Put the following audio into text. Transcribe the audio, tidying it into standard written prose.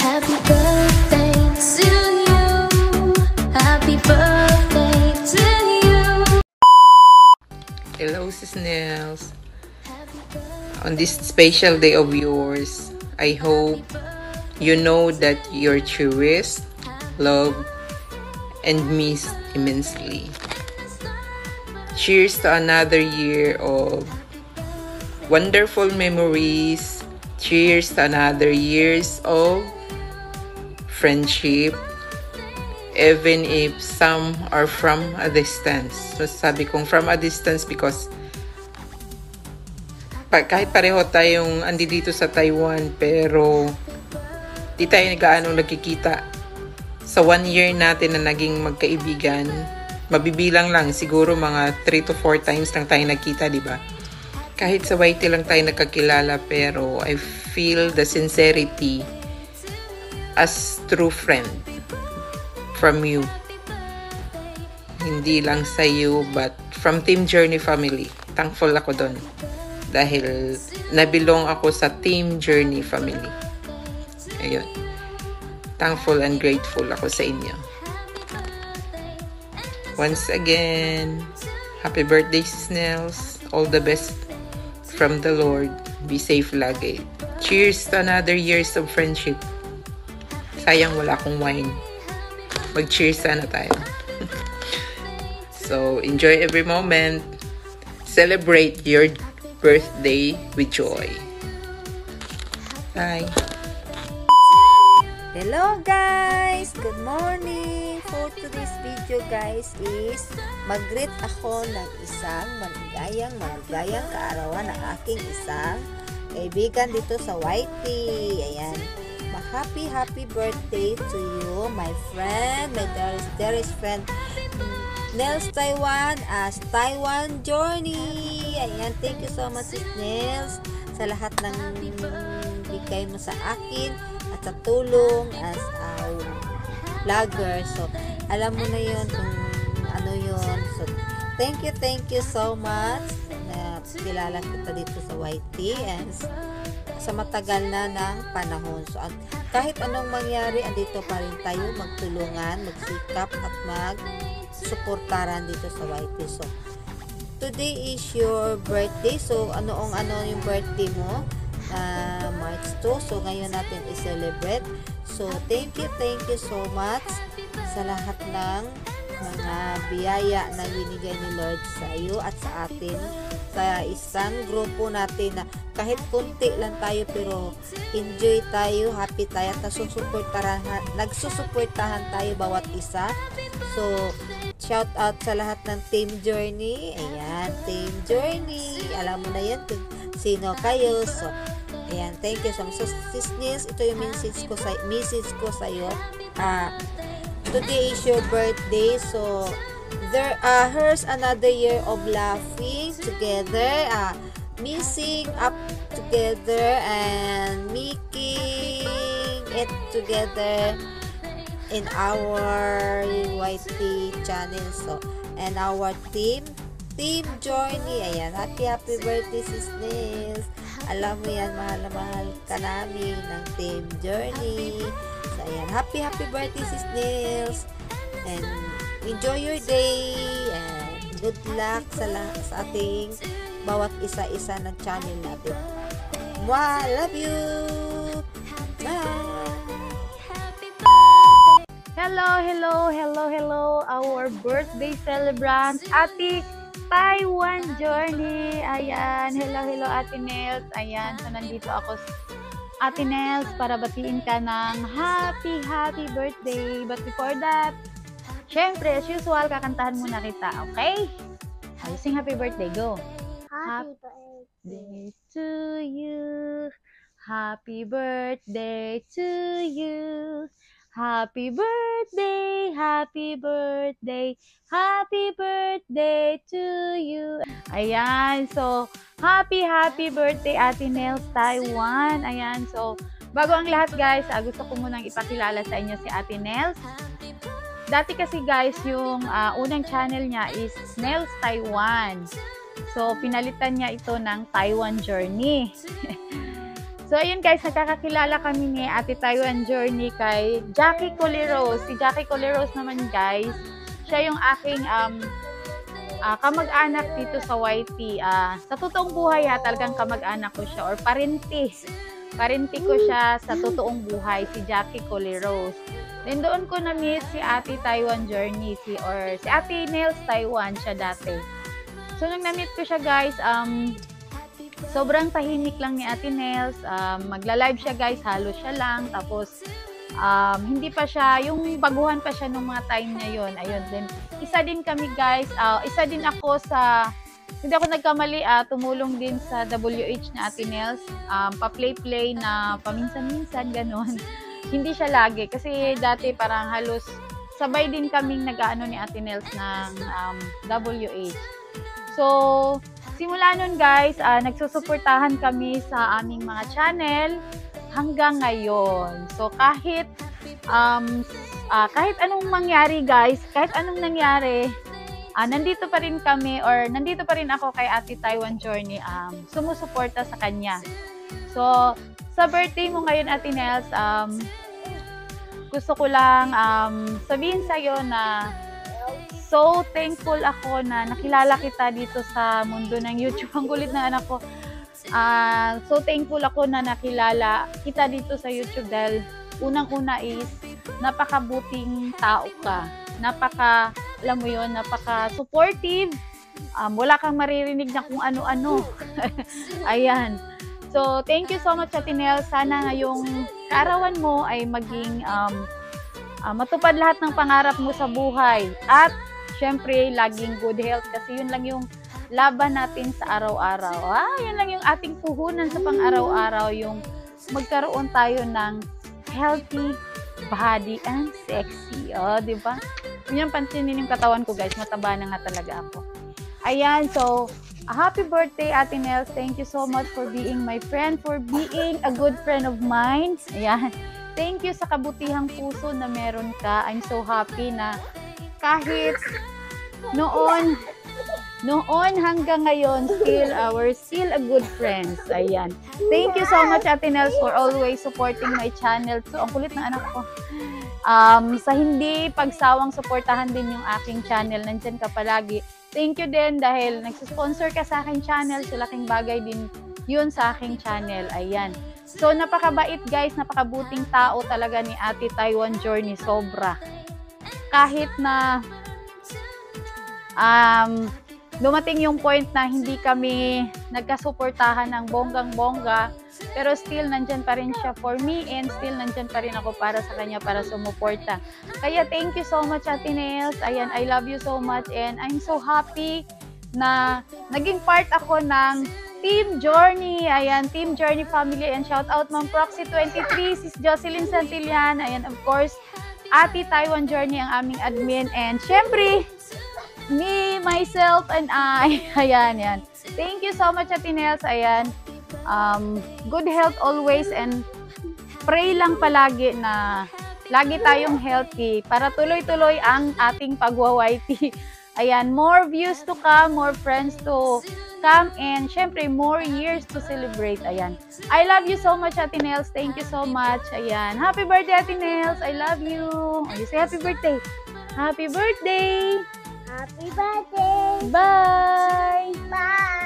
Happy birthday to you. Happy birthday to you. Hello, Sis Nels. On this special day of yours, I hope you know that you're cherished, loved, and missed immensely. Cheers to another year of wonderful memories. Cheers to another years of friendship, even if some are from a distance. So sabi kong from a distance because kahit pareho tayong andi dito sa Taiwan, pero di tayo gaano nagkikita. Sa 1 year natin na naging magkaibigan, mabibilang lang siguro mga 3 to 4 times lang tayo nagkita, di ba? Kahit sa YT lang tayo nagkakilala, pero I feel the sincerity as true friend from you. Hindi lang sa you, but from Team Journey family. Thankful ako doon. Dahil nabilong ako sa Team Journey family. Ayun. Thankful and grateful ako sa inyo. Once again, happy birthday, Sis Nels. All the best from the Lord. Be safe lagi. Cheers to another years of friendship. Sayang wala akong wine. Mag-cheers sana tayo. So, enjoy every moment. Celebrate your birthday with joy. Bye. Hello guys! Good morning! For today's video guys is mag-greet ako ng isang maligayang kaarawan ng aking isang kaibigan dito sa YT. Ayan. Happy birthday to you, my friend, my dearest friend, Nels Taiwan as Taiwan Journey. Ayan. Thank you so much, Nels, sa lahat ng bigay mo sa akin at sa tulong as a vlogger. So, alam mo na yun kung ano yun. So, thank you so much na kilala kita dito sa YT and sa matagal na ng panahon. So, kahit anong mangyari, andito pa rin tayo magtulungan, magsikap at magsuportaran dito sa YT. So, today is your birthday. So, ano yung birthday mo? March 2. So, ngayon natin i-celebrate. So, thank you so much sa lahat ng mga biyaya na binigay ni Lord sa iyo at sa atin, sa isang grupo natin na kahit kunti lang tayo pero enjoy tayo, happy tayo at nagsusuportahan tayo bawat isa. So, shout out sa lahat ng Team Journey. Ayan, Team Journey. Alam mo na yan kung sino kayo. So, ayan, thank you so much. So, Sis Nils, ito yung message ko sa iyo. Today is your birthday. So, here's another year of laughing together, missing up together, and making it together in our YT channel. So, and our team Journey. Ayan, happy birthday, Sis Nils. Alam mo yan, mahal na mahal ka namin ng Team Journey. So, ayan, happy birthday, Sis Nils. And enjoy your day. And good luck sa ating bawat isa-isa ng channel natin. Mwah! Love you! Bye! Hello, our birthday celebrant, Ate Taiwan Journey. Ayan, hello Ate Nels. Ayan, so nandito ako, Ate Nels, para batiin ka ng happy birthday. But before that, syempre, as usual, kakantahan muna kita, okay? I'll sing happy birthday, go. Happy birthday to you. Happy birthday to you. Happy birthday, happy birthday, happy birthday to you. Ayan, so, happy birthday, Ate Nels Taiwan. Ayan, so, bago ang lahat guys, gusto ko munang ipakilala sa inyo si Ate Nels. Dati kasi guys, yung unang channel niya is Nels Taiwan. So, pinalitan niya ito ng Taiwan Journey. So, So, ayun guys, nagkakakilala kami ni Ate Taiwan Journey kay Jackie Coleros. Si Jackie Coleros naman guys, siya yung aking kamag-anak dito sa YT. Sa totoong buhay talagang kamag-anak ko siya or parinti. Parinti ko siya sa totoong buhay, si Jackie Coleros. Then doon ko na-meet si Ate Taiwan Journey, si Ate Nails Taiwan siya dati. So, nung na-meet ko siya guys, sobrang tahimik lang ni Ate Nails. Magla-live siya guys, halos siya lang. Tapos, hindi pa siya, yung baguhan pa siya nung mga time na yun. Ayun, then, isa din kami guys, isa din ako sa, hindi ako nagkamali, tumulong din sa WH na Ate Nails. Pa-play-play na paminsan-minsan, ganon. Hindi siya lagi, kasi dati parang halos sabay din kaming nag-aano ni Ate Nails ng WH. So, simula nun guys, nagsusuportahan kami sa aming mga channel hanggang ngayon. So, kahit anong mangyari guys, kahit anong nangyari, nandito pa rin kami or nandito pa rin ako kay Ate Taiwan Journey, sumusuporta sa kanya. So, sa birthday mo ngayon Ate Nails, gusto ko lang sabihin sa'yo na so thankful ako na nakilala kita dito sa mundo ng YouTube. Ang kulit na anak ko. So thankful ako na nakilala kita dito sa YouTube dahil unang-una is napakabuting tao ka. Alam mo yun, napaka-supportive. Wala kang maririnig na kung ano-ano. Ayan. So, thank you so much, Ate Nails. Sana ngayong kaarawan mo ay maging matupad lahat ng pangarap mo sa buhay. At, syempre, laging good health kasi yun lang yung laban natin sa araw-araw. Yun lang yung ating puhunan sa pang-araw-araw, yung magkaroon tayo ng healthy body and sexy. Di ba? Yun yung pansinin yung katawan ko, guys. Mataba na nga talaga ako. Ayan, so, happy birthday, Ate Nails. Thank you so much for being my friend, for being a good friend of mine. Ayan. Thank you sa kabutihang puso na meron ka. I'm so happy na kahit noon hanggang ngayon, we're still a good friends. Ayan. Thank you so much, Ate Nails, for always supporting my channel. So, ang kulit ng anak ko. Sa hindi pagsawang suportahan din yung aking channel. Nandyan ka palagi. Thank you din dahil nagsusponsor ka sa aking channel. So, laking bagay din yun sa aking channel. Ayan. So, napakabait guys. Napakabuting tao talaga ni Ate Taiwan Journey. Sobra. Kahit na dumating yung point na hindi kami nagkasuportahan ng bonggang-bongga, pero still nandyan pa rin siya for me and still nandyan pa rin ako para sa kanya, para sumuporta. Kaya thank you so much, Ate Nails. Ayan, I love you so much and I'm so happy na naging part ako ng Team Journey. Ayan, Team Journey family, and shout out Ma'am Proxy 23, Sis Jocelyn Santillan. Ayan, of course, Ate Taiwan Journey ang aming admin, and syempre, me, myself, and I. Ayan, yan. Thank you so much, Ate Nails. Ayan. Good health always, and pray lang palagi na lagi tayong healthy para tuloy-tuloy ang ating pagwa-YT. Ayan, more views to come, more friends to come, and syempre, more years to celebrate. Ayan. I love you so much, Ate Nails. Thank you so much. Ayan. Happy birthday, Ate Nails. I love you. You say happy birthday. Happy birthday. Happy birthday! Bye! Bye!